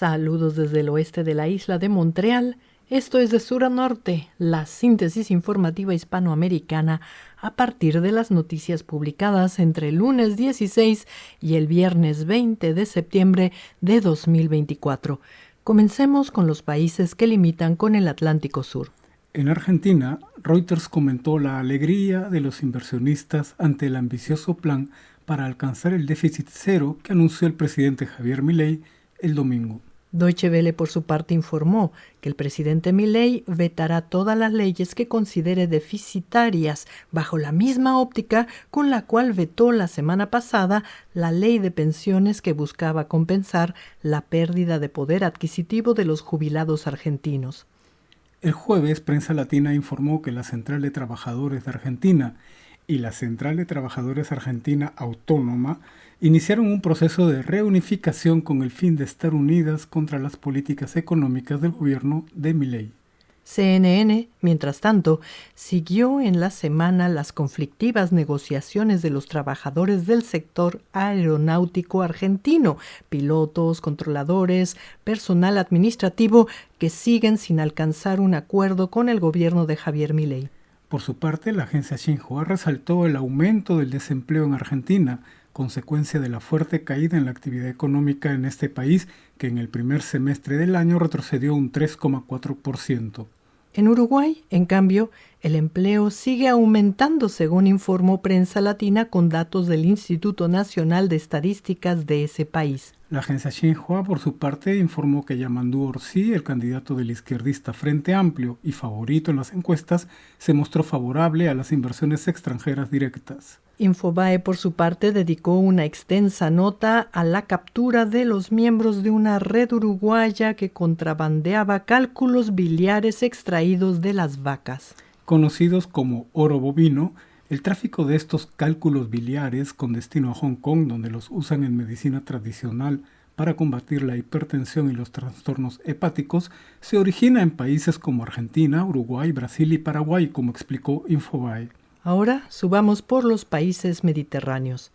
Saludos desde el oeste de la isla de Montreal. Esto es de sur a norte, la síntesis informativa hispanoamericana a partir de las noticias publicadas entre el lunes 16 y el viernes 20 de septiembre de 2024. Comencemos con los países que limitan con el Atlántico Sur. En Argentina, Reuters comentó la alegría de los inversionistas ante el ambicioso plan para alcanzar el déficit cero que anunció el presidente Javier Milei el domingo. Deutsche Welle, por su parte, informó que el presidente Milei vetará todas las leyes que considere deficitarias, bajo la misma óptica con la cual vetó la semana pasada la ley de pensiones que buscaba compensar la pérdida de poder adquisitivo de los jubilados argentinos. El jueves, Prensa Latina informó que la Central de Trabajadores de Argentina y la Central de Trabajadores Argentina Autónoma iniciaron un proceso de reunificación con el fin de estar unidas contra las políticas económicas del gobierno de Milei. CNN, mientras tanto, siguió en la semana las conflictivas negociaciones de los trabajadores del sector aeronáutico argentino, pilotos, controladores, personal administrativo, que siguen sin alcanzar un acuerdo con el gobierno de Javier Milei. Por su parte, la agencia Xinhua resaltó el aumento del desempleo en Argentina, consecuencia de la fuerte caída en la actividad económica en este país, que en el primer semestre del año retrocedió un 3,4%. En Uruguay, en cambio, el empleo sigue aumentando, según informó Prensa Latina con datos del Instituto Nacional de Estadísticas de ese país. La agencia Xinhua, por su parte, informó que Yamandu Orsi, el candidato del izquierdista Frente Amplio y favorito en las encuestas, se mostró favorable a las inversiones extranjeras directas. Infobae, por su parte, dedicó una extensa nota a la captura de los miembros de una red uruguaya que contrabandeaba cálculos biliares extraídos de las vacas. Conocidos como oro bovino, el tráfico de estos cálculos biliares con destino a Hong Kong, donde los usan en medicina tradicional para combatir la hipertensión y los trastornos hepáticos, se origina en países como Argentina, Uruguay, Brasil y Paraguay, como explicó Infobae. Ahora subamos por los países mediterráneos.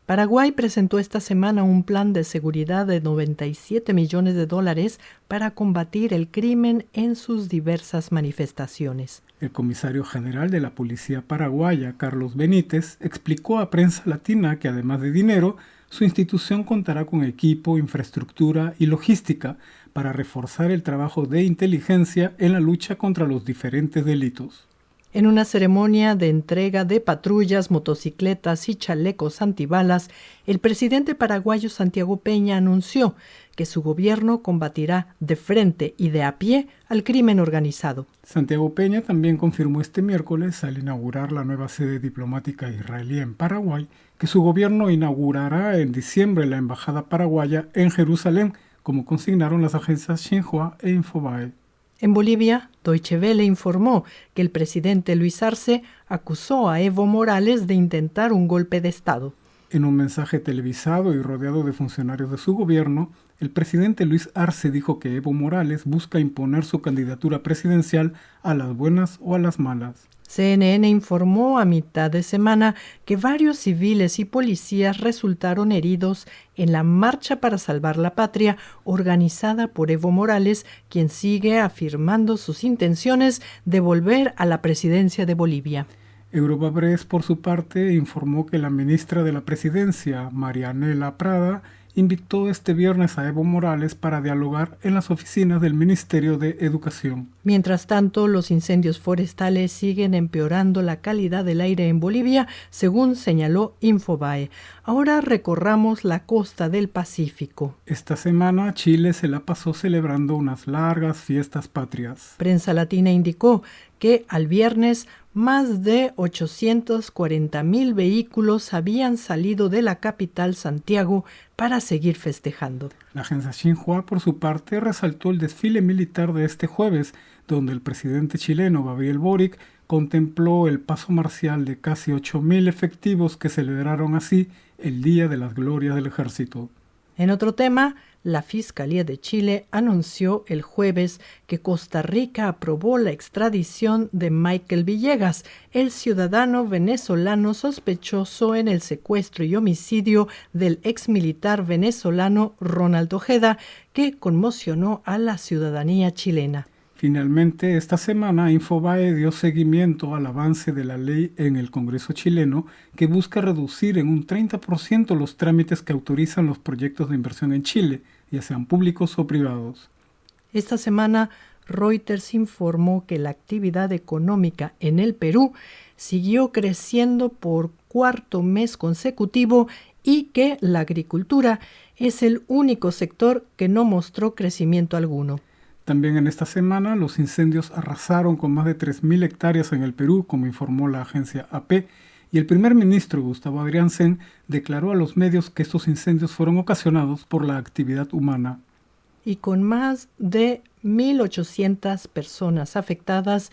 Paraguay presentó esta semana un plan de seguridad de $97 millones para combatir el crimen en sus diversas manifestaciones. El comisario general de la policía paraguaya, Carlos Benítez, explicó a Prensa Latina que además de dinero, su institución contará con equipo, infraestructura y logística para reforzar el trabajo de inteligencia en la lucha contra los diferentes delitos. En una ceremonia de entrega de patrullas, motocicletas y chalecos antibalas, el presidente paraguayo Santiago Peña anunció que su gobierno combatirá de frente y de a pie al crimen organizado. Santiago Peña también confirmó este miércoles, al inaugurar la nueva sede diplomática israelí en Paraguay, que su gobierno inaugurará en diciembre la embajada paraguaya en Jerusalén, como consignaron las agencias Xinhua e Infobae. En Bolivia, Deutsche Welle informó que el presidente Luis Arce acusó a Evo Morales de intentar un golpe de Estado. En un mensaje televisado y rodeado de funcionarios de su gobierno, el presidente Luis Arce dijo que Evo Morales busca imponer su candidatura presidencial a las buenas o a las malas. CNN informó a mitad de semana que varios civiles y policías resultaron heridos en la Marcha para Salvar la Patria organizada por Evo Morales, quien sigue afirmando sus intenciones de volver a la presidencia de Bolivia. Europa Press, por su parte, informó que la ministra de la Presidencia, Marianela Prada, invitó este viernes a Evo Morales para dialogar en las oficinas del Ministerio de Educación. Mientras tanto, los incendios forestales siguen empeorando la calidad del aire en Bolivia, según señaló Infobae. Ahora recorramos la costa del Pacífico. Esta semana, Chile se la pasó celebrando unas largas fiestas patrias. Prensa Latina indicó que al viernes más de 840,000 vehículos habían salido de la capital Santiago para seguir festejando. La agencia Xinhua, por su parte, resaltó el desfile militar de este jueves, donde el presidente chileno Gabriel Boric contempló el paso marcial de casi 8,000 efectivos que celebraron así el Día de las Glorias del Ejército. En otro tema, la Fiscalía de Chile anunció el jueves que Costa Rica aprobó la extradición de Michael Villegas, el ciudadano venezolano sospechoso en el secuestro y homicidio del exmilitar venezolano Ronald Ojeda, que conmocionó a la ciudadanía chilena. Finalmente, esta semana Infobae dio seguimiento al avance de la ley en el Congreso chileno que busca reducir en un 30% los trámites que autorizan los proyectos de inversión en Chile, ya sean públicos o privados. Esta semana, Reuters informó que la actividad económica en el Perú siguió creciendo por cuarto mes consecutivo y que la agricultura es el único sector que no mostró crecimiento alguno. También en esta semana los incendios arrasaron con más de 3.000 hectáreas en el Perú, como informó la agencia AP, y el primer ministro Gustavo Adrianzen declaró a los medios que estos incendios fueron ocasionados por la actividad humana. Y con más de 1.800 personas afectadas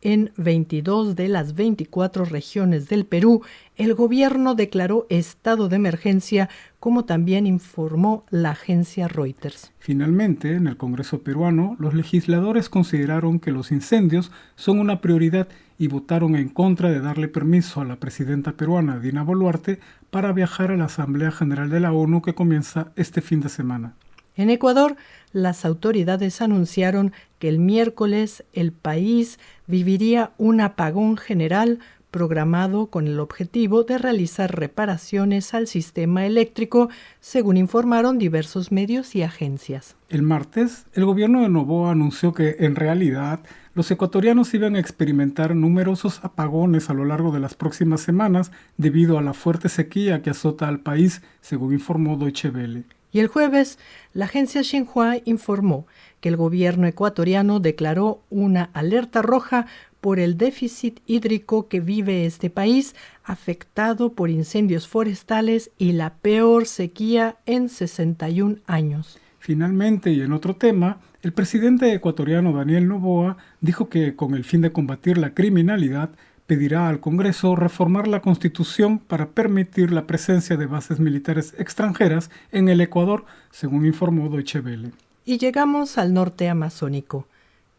en 22 de las 24 regiones del Perú, el gobierno declaró estado de emergencia, como también informó la agencia Reuters. Finalmente, en el Congreso peruano, los legisladores consideraron que los incendios son una prioridad y votaron en contra de darle permiso a la presidenta peruana, Dina Boluarte, para viajar a la Asamblea General de la ONU que comienza este fin de semana. En Ecuador, las autoridades anunciaron que el miércoles el país viviría un apagón general programado con el objetivo de realizar reparaciones al sistema eléctrico, según informaron diversos medios y agencias. El martes, el gobierno de Noboa anunció que, en realidad, los ecuatorianos iban a experimentar numerosos apagones a lo largo de las próximas semanas debido a la fuerte sequía que azota al país, según informó Deutsche Welle. Y el jueves, la agencia Xinhua informó que el gobierno ecuatoriano declaró una alerta roja por el déficit hídrico que vive este país, afectado por incendios forestales y la peor sequía en 61 años. Finalmente, y en otro tema, el presidente ecuatoriano Daniel Noboa dijo que, con el fin de combatir la criminalidad, pedirá al Congreso reformar la Constitución para permitir la presencia de bases militares extranjeras en el Ecuador, según informó Deutsche Welle. Y llegamos al norte amazónico.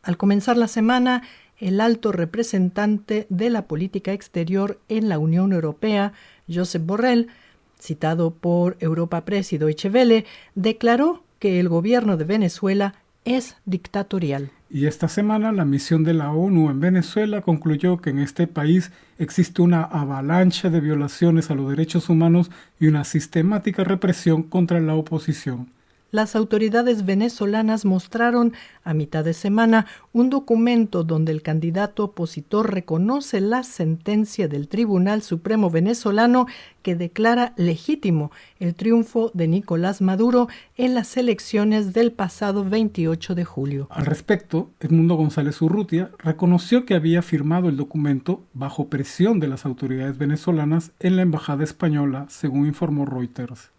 Al comenzar la semana, el alto representante de la política exterior en la Unión Europea, Josep Borrell, citado por Europa Press y Deutsche Welle, declaró que el gobierno de Venezuela es dictatorial. Y esta semana la misión de la ONU en Venezuela concluyó que en este país existe una avalancha de violaciones a los derechos humanos y una sistemática represión contra la oposición. Las autoridades venezolanas mostraron a mitad de semana un documento donde el candidato opositor reconoce la sentencia del Tribunal Supremo venezolano que declara legítimo el triunfo de Nicolás Maduro en las elecciones del pasado 28 de julio. Al respecto, Edmundo González Urrutia reconoció que había firmado el documento bajo presión de las autoridades venezolanas en la embajada española, según informó Reuters.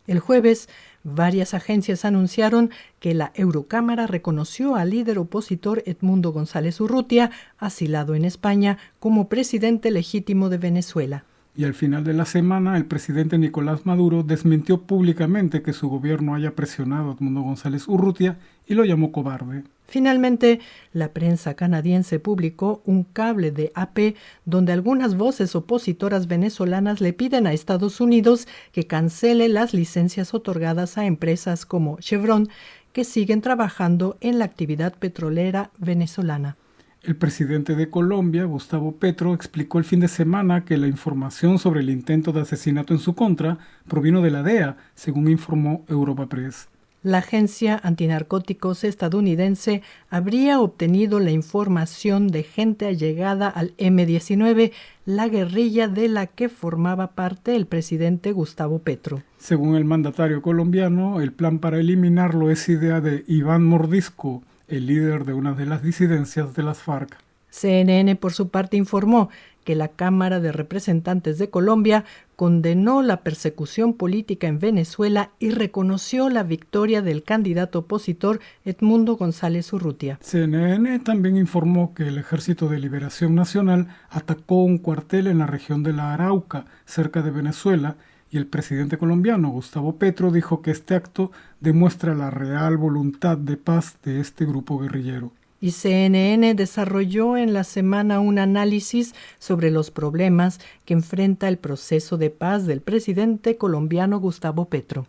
El jueves, varias agencias anunciaron que la Eurocámara reconoció al líder opositor Edmundo González Urrutia, asilado en España, como presidente legítimo de Venezuela. Y al final de la semana, el presidente Nicolás Maduro desmintió públicamente que su gobierno haya presionado a Edmundo González Urrutia y lo llamó cobarde. Finalmente, la prensa canadiense publicó un cable de AP donde algunas voces opositoras venezolanas le piden a Estados Unidos que cancele las licencias otorgadas a empresas como Chevron, que siguen trabajando en la actividad petrolera venezolana. El presidente de Colombia, Gustavo Petro, explicó el fin de semana que la información sobre el intento de asesinato en su contra provino de la DEA, según informó Europa Press. La agencia antinarcóticos estadounidense habría obtenido la información de gente allegada al M-19, la guerrilla de la que formaba parte el presidente Gustavo Petro. Según el mandatario colombiano, el plan para eliminarlo es idea de Iván Mordisco, el líder de una de las disidencias de las FARC. CNN, por su parte, informó que la Cámara de Representantes de Colombia condenó la persecución política en Venezuela y reconoció la victoria del candidato opositor Edmundo González Urrutia. CNN también informó que el Ejército de Liberación Nacional atacó un cuartel en la región de la Arauca, cerca de Venezuela, y el presidente colombiano Gustavo Petro dijo que este acto demuestra la real voluntad de paz de este grupo guerrillero. Y CNN desarrolló en la semana un análisis sobre los problemas que enfrenta el proceso de paz del presidente colombiano Gustavo Petro.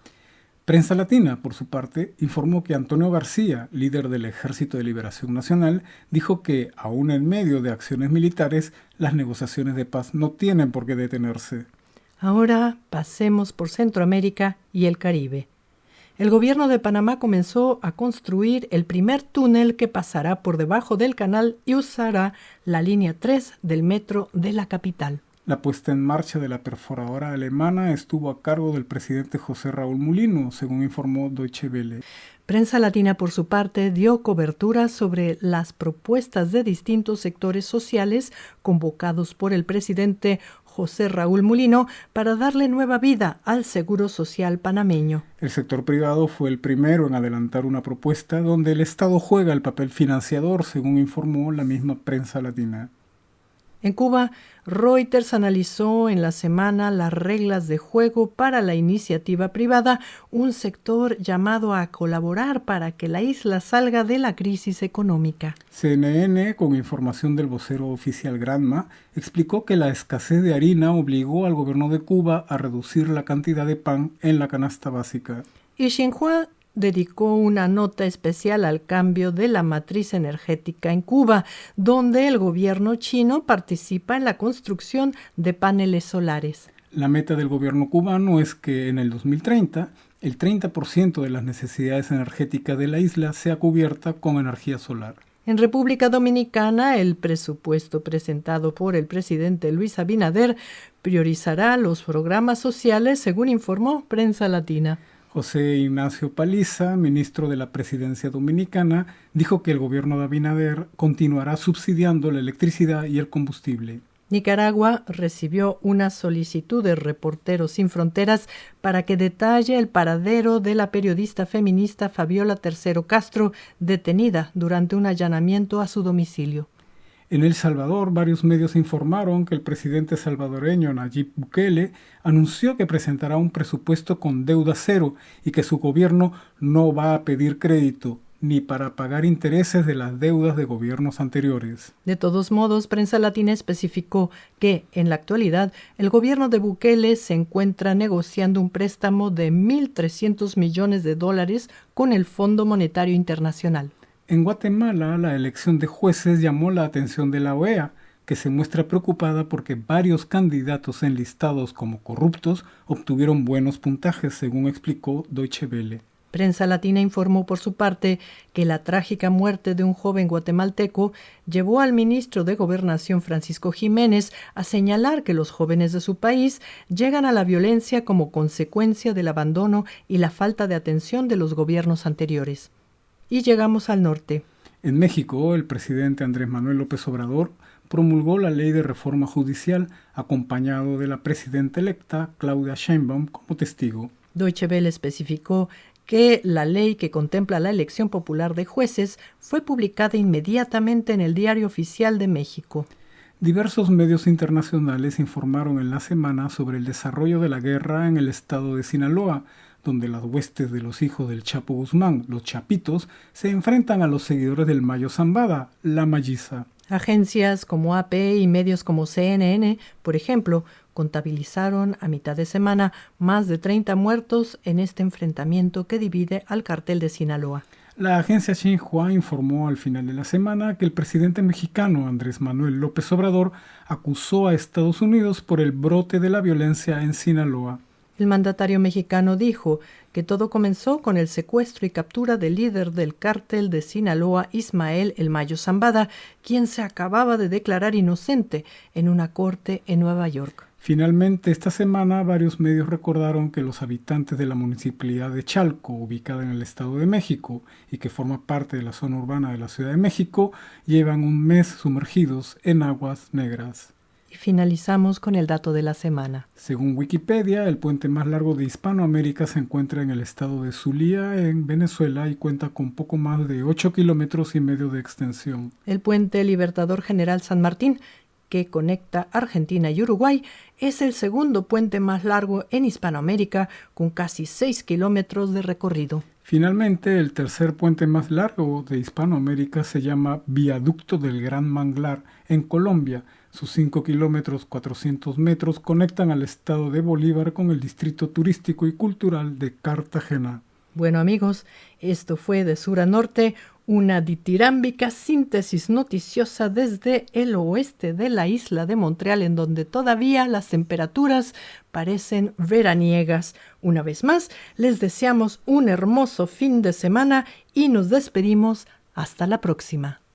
Prensa Latina, por su parte, informó que Antonio García, líder del Ejército de Liberación Nacional, dijo que, aún en medio de acciones militares, las negociaciones de paz no tienen por qué detenerse. Ahora pasemos por Centroamérica y el Caribe. El gobierno de Panamá comenzó a construir el primer túnel que pasará por debajo del canal y usará la línea 3 del metro de la capital. La puesta en marcha de la perforadora alemana estuvo a cargo del presidente José Raúl Mulino, según informó Deutsche Welle. Prensa Latina, por su parte, dio cobertura sobre las propuestas de distintos sectores sociales convocados por el presidente José Raúl Mulino para darle nueva vida al Seguro Social panameño. El sector privado fue el primero en adelantar una propuesta donde el Estado juega el papel financiador, según informó la misma Prensa Latina. En Cuba, Reuters analizó en la semana las reglas de juego para la iniciativa privada, un sector llamado a colaborar para que la isla salga de la crisis económica. CNN, con información del vocero oficial Granma, explicó que la escasez de harina obligó al gobierno de Cuba a reducir la cantidad de pan en la canasta básica. Y Xinhua dedicó una nota especial al cambio de la matriz energética en Cuba, donde el gobierno chino participa en la construcción de paneles solares. La meta del gobierno cubano es que en el 2030 el 30% de las necesidades energéticas de la isla sea cubierta con energía solar. En República Dominicana, el presupuesto presentado por el presidente Luis Abinader priorizará los programas sociales, según informó Prensa Latina. José Ignacio Paliza, ministro de la Presidencia Dominicana, dijo que el gobierno de Abinader continuará subsidiando la electricidad y el combustible. Nicaragua recibió una solicitud de Reporteros Sin Fronteras para que detalle el paradero de la periodista feminista Fabiola Tercero Castro, detenida durante un allanamiento a su domicilio. En El Salvador, varios medios informaron que el presidente salvadoreño Nayib Bukele anunció que presentará un presupuesto con deuda cero y que su gobierno no va a pedir crédito ni para pagar intereses de las deudas de gobiernos anteriores. De todos modos, Prensa Latina especificó que, en la actualidad, el gobierno de Bukele se encuentra negociando un préstamo de $1.300 millones con el Fondo Monetario Internacional. En Guatemala, la elección de jueces llamó la atención de la OEA, que se muestra preocupada porque varios candidatos enlistados como corruptos obtuvieron buenos puntajes, según explicó Deutsche Welle. Prensa Latina informó por su parte que la trágica muerte de un joven guatemalteco llevó al ministro de Gobernación Francisco Jiménez a señalar que los jóvenes de su país llegan a la violencia como consecuencia del abandono y la falta de atención de los gobiernos anteriores. Y llegamos al norte. En México, el presidente Andrés Manuel López Obrador promulgó la ley de reforma judicial, acompañado de la presidenta electa Claudia Sheinbaum como testigo. Deutsche Welle especificó que la ley que contempla la elección popular de jueces fue publicada inmediatamente en el Diario Oficial de México. Diversos medios internacionales informaron en la semana sobre el desarrollo de la guerra en el estado de Sinaloa, donde las huestes de los hijos del Chapo Guzmán, los Chapitos, se enfrentan a los seguidores del Mayo Zambada, la Malliza. Agencias como AP y medios como CNN, por ejemplo, contabilizaron a mitad de semana más de 30 muertos en este enfrentamiento que divide al cartel de Sinaloa. La agencia Xinhua informó al final de la semana que el presidente mexicano Andrés Manuel López Obrador acusó a Estados Unidos por el brote de la violencia en Sinaloa. El mandatario mexicano dijo que todo comenzó con el secuestro y captura del líder del cártel de Sinaloa, Ismael El Mayo Zambada, quien se acababa de declarar inocente en una corte en Nueva York. Finalmente, esta semana, varios medios recordaron que los habitantes de la municipalidad de Chalco, ubicada en el Estado de México y que forma parte de la zona urbana de la Ciudad de México, llevan un mes sumergidos en aguas negras. Y finalizamos con el dato de la semana. Según Wikipedia, el puente más largo de Hispanoamérica se encuentra en el estado de Zulia, en Venezuela, y cuenta con poco más de 8,5 kilómetros de extensión. El puente Libertador General San Martín, que conecta Argentina y Uruguay, es el segundo puente más largo en Hispanoamérica, con casi 6 kilómetros de recorrido. Finalmente, el tercer puente más largo de Hispanoamérica se llama Viaducto del Gran Manglar, en Colombia. Sus 5 kilómetros 400 metros conectan al estado de Bolívar con el distrito turístico y cultural de Cartagena. Bueno, amigos, esto fue De Sur a Norte, una ditirámbica síntesis noticiosa desde el oeste de la isla de Montreal, en donde todavía las temperaturas parecen veraniegas. Una vez más, les deseamos un hermoso fin de semana y nos despedimos hasta la próxima.